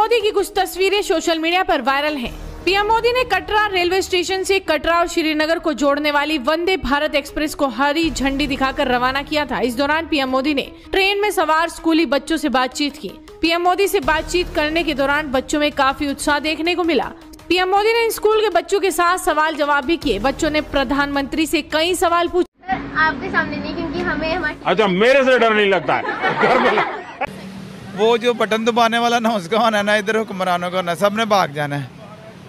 मोदी की कुछ तस्वीरें सोशल मीडिया पर वायरल हैं। पीएम मोदी ने कटरा रेलवे स्टेशन से कटरा और श्रीनगर को जोड़ने वाली वंदे भारत एक्सप्रेस को हरी झंडी दिखाकर रवाना किया था। इस दौरान पीएम मोदी ने ट्रेन में सवार स्कूली बच्चों से बातचीत की। पीएम मोदी से बातचीत करने के दौरान बच्चों में काफी उत्साह देखने को मिला। पीएम मोदी ने स्कूल के बच्चों के साथ सवाल जवाब भी किए। बच्चों ने प्रधानमंत्री से कई सवाल पूछे। आपके सामने नहीं, क्योंकि हमें अच्छा, मेरे से डर नहीं लगता है। वो जो बटन दबाने वाला ना उसका होना ना, इधर हुक्मरानों का ना, सब ने भाग जाना है,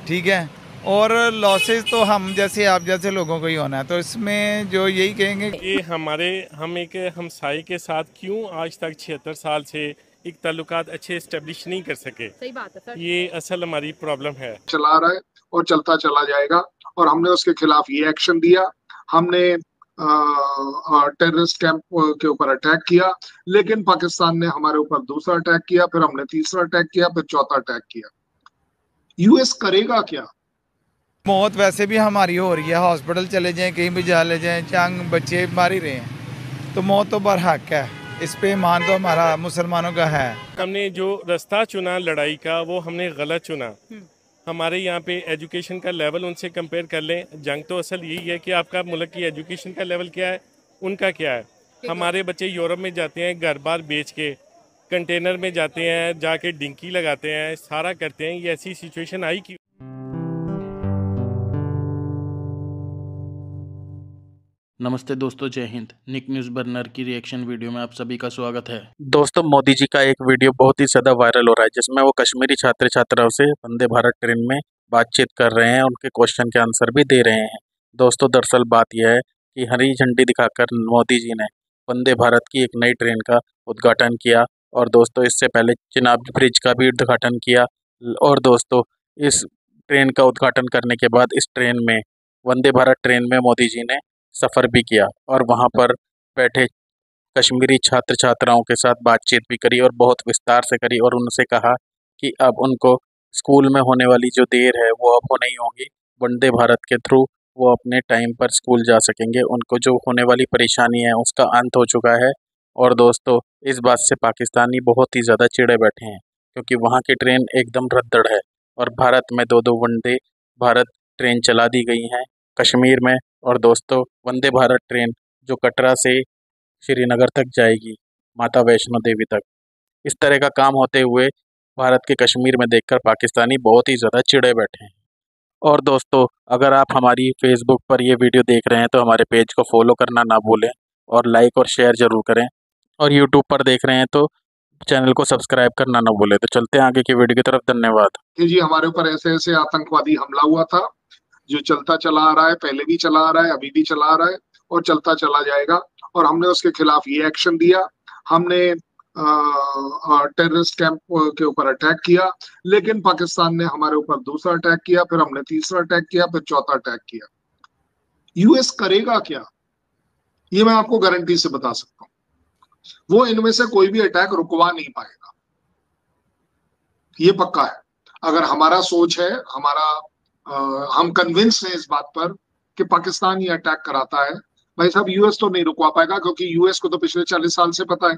ठीक है। और लॉसेस तो हम जैसे आप जैसे लोगों को ही होना है। तो इसमें जो यही कहेंगे ये हम एक हमसाई के साथ क्यों आज तक 76 साल से एक ताल्लुकात अच्छे एस्टेब्लिश नहीं कर सके। सही बात है सर। ये असल हमारी प्रॉब्लम है। चला रहा है और चलता चला जाएगा, और हमने उसके खिलाफ ये एक्शन दिया। हमने टेररिस्ट कैंप के ऊपर अटैक किया, लेकिन पाकिस्तान ने हमारे ऊपर दूसरा अटैक किया, फिर हमने तीसरा अटैक किया, फिर चौथा अटैक किया। यूएस करेगा क्या? मौत वैसे भी हमारी हो रही है, हॉस्पिटल चले जाएं, कहीं भी जा ले जाएं, जंग बच्चे मार ही रहे हैं, तो मौत तो बरहक है। इस पे ईमान तो हमारा मुसलमानों का है। हमने जो रास्ता चुना लड़ाई का वो हमने गलत चुना। हमारे यहाँ पे एजुकेशन का लेवल उनसे कंपेयर कर लें, जंग तो असल यही है कि आपका मुल्क की एजुकेशन का लेवल क्या है, उनका क्या है। हमारे बच्चे यूरोप में जाते हैं घर बार बेच के, कंटेनर में जाते हैं, जाके डिंकी लगाते हैं, सारा करते हैं। ये ऐसी सिचुएशन आई कि नमस्ते दोस्तों, जय हिंद। निक न्यूज़ बर्नर की रिएक्शन वीडियो में आप सभी का स्वागत है। दोस्तों, मोदी जी का एक वीडियो बहुत ही ज़्यादा वायरल हो रहा है, जिसमें वो कश्मीरी छात्र छात्राओं से वंदे भारत ट्रेन में बातचीत कर रहे हैं, उनके क्वेश्चन के आंसर भी दे रहे हैं। दोस्तों, दरअसल बात यह है कि हरी झंडी दिखाकर मोदी जी ने वंदे भारत की एक नई ट्रेन का उद्घाटन किया। और दोस्तों, इससे पहले चिनाब ब्रिज का भी उद्घाटन किया। और दोस्तों, इस ट्रेन का उद्घाटन करने के बाद इस ट्रेन में, वंदे भारत ट्रेन में मोदी जी ने सफ़र भी किया और वहां पर बैठे कश्मीरी छात्र छात्राओं के साथ बातचीत भी करी और बहुत विस्तार से करी। और उनसे कहा कि अब उनको स्कूल में होने वाली जो देर है वो अब हो नहीं होगी, वंदे भारत के थ्रू वो अपने टाइम पर स्कूल जा सकेंगे। उनको जो होने वाली परेशानी है उसका अंत हो चुका है। और दोस्तों, इस बात से पाकिस्तानी बहुत ही ज़्यादा चिढ़े बैठे हैं, क्योंकि वहाँ की ट्रेन एकदम रद्दड़ है और भारत में 2-2 वंदे भारत ट्रेन चला दी गई हैं कश्मीर में। और दोस्तों, वंदे भारत ट्रेन जो कटरा से श्रीनगर तक जाएगी, माता वैष्णो देवी तक, इस तरह का काम होते हुए भारत के कश्मीर में देखकर पाकिस्तानी बहुत ही ज़्यादा चिढ़े बैठे हैं। और दोस्तों, अगर आप हमारी फेसबुक पर ये वीडियो देख रहे हैं तो हमारे पेज को फॉलो करना ना भूलें और लाइक और शेयर ज़रूर करें। और यूट्यूब पर देख रहे हैं तो चैनल को सब्सक्राइब करना ना भूलें। तो चलते हैं आगे की वीडियो की तरफ। धन्यवाद। जी, हमारे ऊपर ऐसे ऐसे आतंकवादी हमला हुआ था, जो चलता चला आ रहा है, पहले भी चला आ रहा है, अभी भी चला आ रहा है और चलता चला जाएगा। और हमने उसके खिलाफ ये एक्शन दिया। हमने टेररिस्ट कैंप के ऊपर अटैक किया, लेकिन पाकिस्तान ने हमारे ऊपर दूसरा अटैक किया, फिर हमने तीसरा अटैक किया, फिर चौथा अटैक किया। यूएस करेगा क्या? ये मैं आपको गारंटी से बता सकता हूं। वो इनमें से कोई भी अटैक रुकवा नहीं पाएगा, ये पक्का है। अगर हमारा सोच है, हम कन्विंस हैं इस बात पर कि पाकिस्तान ये अटैक कराता है, भाई साहब, यूएस तो नहीं रुकवा पाएगा, क्योंकि यूएस को तो पिछले 40 साल से पता है।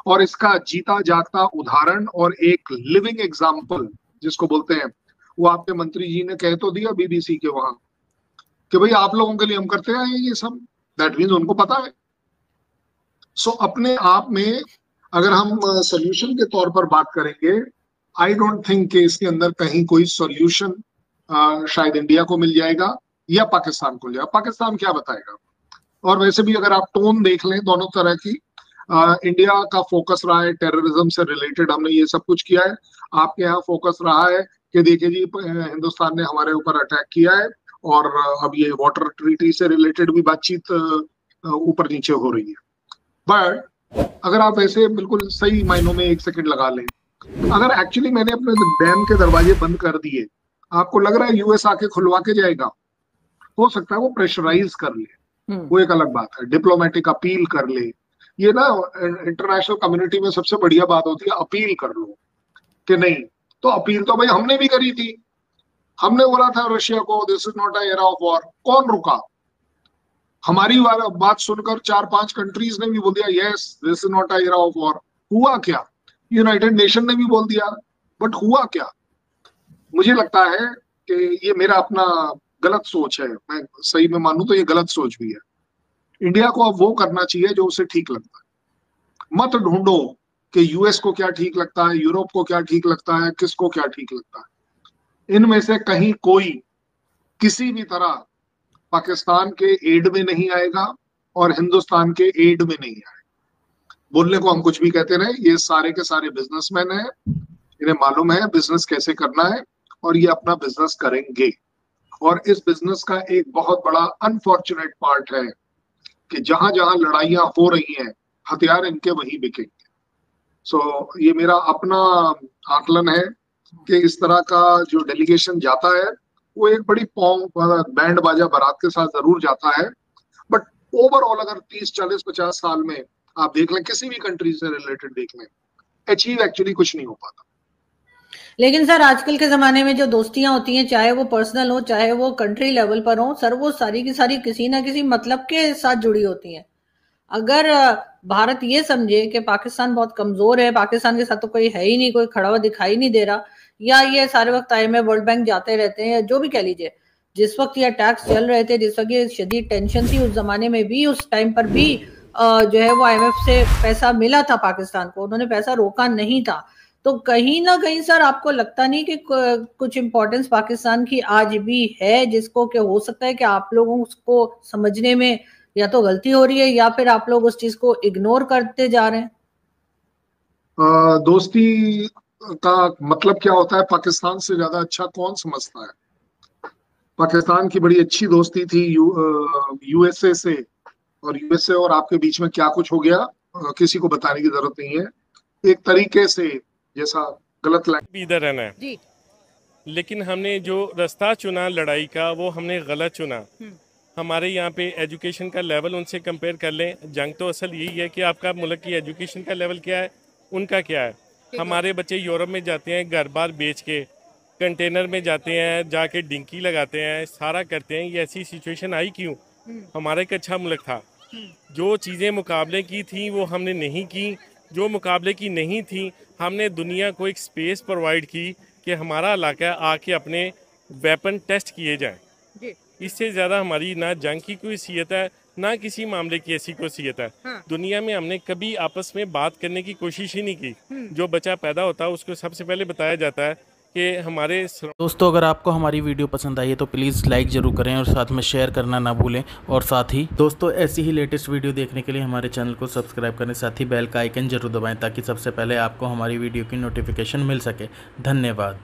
और इसका जीता जागता उदाहरण और एक लिविंग एग्जाम्पल जिसको बोलते हैं, वो आपके मंत्री जी ने कह तो दिया बीबीसी के वहां कि भाई आप लोगों के लिए हम करते आए ये सब। दैट मीन्स उनको पता है। सो अपने आप में अगर हम सोल्यूशन के तौर पर बात करेंगे, आई डोंट थिंक कि इसके अंदर कहीं कोई सोल्यूशन शायद इंडिया को मिल जाएगा या पाकिस्तान को मिल जाएगा। पाकिस्तान क्या बताएगा? और वैसे भी अगर आप टोन देख लें दोनों तरह की, इंडिया का फोकस रहा है टेररिज्म से रिलेटेड, हमने ये सब कुछ किया है। आपके यहाँ फोकस रहा है कि देखिए जी, हिंदुस्तान ने हमारे ऊपर अटैक किया है और अब ये वाटर ट्रीटी से रिलेटेड भी बातचीत ऊपर नीचे हो रही है। बट अगर आप ऐसे बिल्कुल सही मायनों में एक सेकंड लगा लें, अगर एक्चुअली मैंने अपने डैम के दरवाजे बंद कर दिए, आपको लग रहा है यूएस आके खुलवा के जाएगा? हो सकता है वो प्रेशराइज कर ले, वो एक अलग बात है, डिप्लोमेटिक अपील कर ले। ये ना इंटरनेशनल कम्युनिटी में सबसे बढ़िया बात होती है, अपील कर लो कि नहीं। तो अपील तो भाई हमने भी करी थी, हमने बोला था रशिया को this is not a era of war. कौन रुका? हमारी बात सुनकर 4-5 कंट्रीज ने भी बोल दिया yes this is not a era of war. हुआ क्या? यूनाइटेड नेशन ने भी बोल दिया बट हुआ क्या, मुझे लगता है कि ये मेरा अपना गलत सोच है, मैं सही में मानूं तो ये गलत सोच भी है। इंडिया को अब वो करना चाहिए जो उसे ठीक लगता है। मत ढूंढो कि यूएस को क्या ठीक लगता है, यूरोप को क्या ठीक लगता है, किसको क्या ठीक लगता है। इनमें से कहीं कोई किसी भी तरह पाकिस्तान के एड में नहीं आएगा और हिंदुस्तान के एड में नहीं आएगा। बोलने को हम कुछ भी कहते रहे, ये सारे के सारे बिजनेसमैन हैं, इन्हें मालूम है बिजनेस कैसे करना है और ये अपना बिजनेस करेंगे। और इस बिजनेस का एक बहुत बड़ा अनफॉर्चुनेट पार्ट है कि जहां जहां लड़ाइयां हो रही हैं हथियार इनके वहीं बिकेंगे। सो ये मेरा अपना आकलन है कि इस तरह का जो डेलीगेशन जाता है वो एक बड़ी बैंड बाजा बारात के साथ जरूर जाता है, बट ओवरऑल अगर 30, 40, 50 साल में आप देख लें, किसी भी कंट्री से रिलेटेड देख लें, अचीव एक्चुअली कुछ नहीं हो पाता। लेकिन सर आजकल के जमाने में जो दोस्तियां होती हैं, चाहे वो पर्सनल हो चाहे वो कंट्री लेवल पर हो, सर वो सारी की सारी किसी ना किसी मतलब के साथ जुड़ी होती हैं। अगर भारत ये समझे कि पाकिस्तान बहुत कमजोर है, पाकिस्तान के साथ तो कोई है ही नहीं, कोई खड़ा हुआ दिखाई नहीं दे रहा, या ये सारे वक्त IMF वर्ल्ड बैंक जाते रहते हैं, या जो भी कह लीजिए, जिस वक्त ये अटैक्स चल रहे थे, जिस वक्त ये शदीद टेंशन थी, उस जमाने में भी, उस टाइम पर भी जो है वो IMF से पैसा मिला था पाकिस्तान को, उन्होंने पैसा रोका नहीं था। तो कहीं ना कहीं सर आपको लगता नहीं कि कुछ इंपॉर्टेंस पाकिस्तान की आज भी है, जिसको कि हो सकता है कि आप लोगों को समझने में या तो गलती हो रही है या फिर आप लोग उस चीज को इग्नोर करते जा रहे हैं? दोस्ती का मतलब क्या होता है पाकिस्तान से ज्यादा अच्छा कौन समझता है। पाकिस्तान की बड़ी अच्छी दोस्ती थी यूएसए से, और यूएसए और आपके बीच में क्या कुछ हो गया किसी को बताने की जरूरत नहीं है। एक तरीके से जैसा गलत भी इधर रहना है जी। लेकिन हमने जो रास्ता चुना लड़ाई का वो हमने गलत चुना। हमारे यहाँ पे एजुकेशन का लेवल उनसे कंपेयर कर लें, जंग तो असल यही है कि आपका मुल्क की एजुकेशन का लेवल क्या है, उनका क्या है। हमारे बच्चे यूरोप में जाते हैं घर बार बेच के, कंटेनर में जाते हैं, जाके डिंकी लगाते हैं, सारा करते हैं। ये ऐसी सिचुएशन आई क्यों? हमारा एक अच्छा मुल्क था, जो चीज़ें मुकाबले की थी वो हमने नहीं की, जो मुकाबले की नहीं थी हमने दुनिया को एक स्पेस प्रोवाइड की कि हमारा इलाका आके अपने वेपन टेस्ट किए जाएं। इससे ज़्यादा हमारी ना जंग की कोई हैसियत है, ना किसी मामले की ऐसी कोई हैसियत है। हाँ। दुनिया में हमने कभी आपस में बात करने की कोशिश ही नहीं की। जो बच्चा पैदा होता है उसको सबसे पहले बताया जाता है कि हमारे। दोस्तों अगर आपको हमारी वीडियो पसंद आई है तो प्लीज़ लाइक ज़रूर करें और साथ में शेयर करना ना भूलें। और साथ ही दोस्तों ऐसी ही लेटेस्ट वीडियो देखने के लिए हमारे चैनल को सब्सक्राइब करें, साथ ही बेल का आइकन जरूर दबाएं ताकि सबसे पहले आपको हमारी वीडियो की नोटिफिकेशन मिल सके। धन्यवाद।